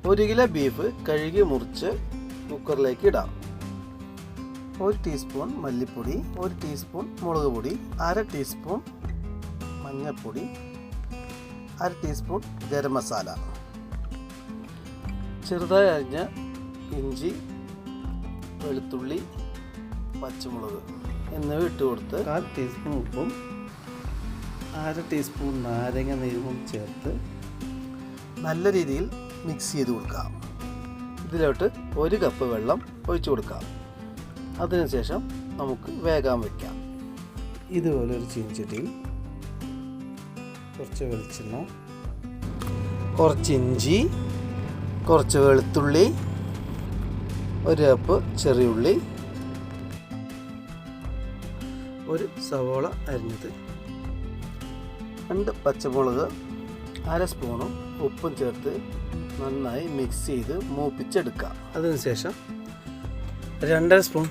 1 kilo beef കഴുകി മുറിച്ച് കുക്കറിലേക്ക് ഇടാം. 1 ടീസ്പൂൺ മല്ലിപ്പൊടി, 1 ടീസ്പൂൺ മുളക് പൊടി, 1/2 ടീസ്പൂൺ മഞ്ഞൾപ്പൊടി, 1/2 ടീസ്പൂൺ ഗരം മസാല, ചെറുതായി അരിഞ്ഞ ഇഞ്ചി, വെളുത്തുള്ളി, പച്ചമുളക് എന്നിവ ഇട്ട് കൊടുത്ത് 1/4 ടീസ്പൂൺ ഉപ്പും 1/2 ടീസ്പൂൺ നാരങ്ങ നീരും ചേർത്ത് നല്ല രീതിയിൽ മിക്സ് ചെയ്ത് കൊടുക്കാം. ഇതിലോട്ട് 1 കപ്പ് വെള്ളം ഒഴിച്ചു കൊടുക്കാം. അതിനുശേഷം നമുക്ക് വേഗം വയ്ക്കാം. ഇതുപോലെ ഒരു ചീനച്ചട്ടിയിൽ കുറച്ച് വെളിച്ചെണ്ണ, കുറച്ച് ഇഞ്ചി, കുറച്ച് വെളുത്തുള്ളി, 1 കപ്പ് ചെറിയുള്ളി, 1 സവോള അരിഞ്ഞത്, 2 പച്ചമുളക്, 1/2 സ്പൂണും ഉപ്പും ചേർത്ത് നന്നായി മിക്സ് ചെയ്ത് മൂപ്പിച്ചെടുക്കാം. അതിനുശേഷം 2.5 സ്പൂൺ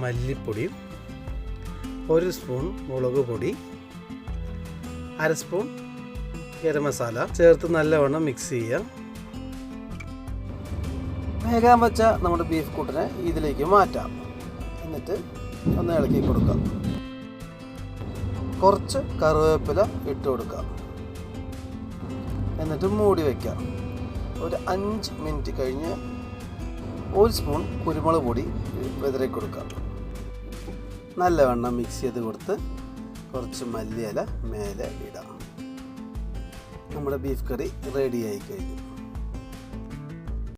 മല്ലിപ്പൊടിയും 1 സ്പൂൺ മുളക് പൊടി, 1/2 സ്പൂൺ ഗരം മസാല ചേർത്ത് നല്ലവണ്ണം മിക്സ് ചെയ്യാം. വേഗം വെച്ച നമ്മുടെ ബീഫ് കൂട്ടിനെ ഇതിലേക്ക് മാറ്റാം. എന്നിട്ട് ഒന്ന് ഇളക്കി കൊടുക്കാം. കുറച്ച് കറിവേപ്പില ഇട്ട് കൊടുക്കാം. എന്നിട്ട് മൂടി വയ്ക്കാം. ഒരു 5 മിനിറ്റ് കഴിഞ്ഞ് 1 സ്പൂൺ കുരുമുളക് പൊടി വിതറി കൊടുക്കാം. നല്ലവണ്ണം മിക്സ് ചെയ്ത് കൊടുത്ത് കുറച്ച് മല്ലിയില മേലെ ഇടാം. നമ്മുടെ ബീഫ് കറി റെഡിയായി കഴിഞ്ഞു.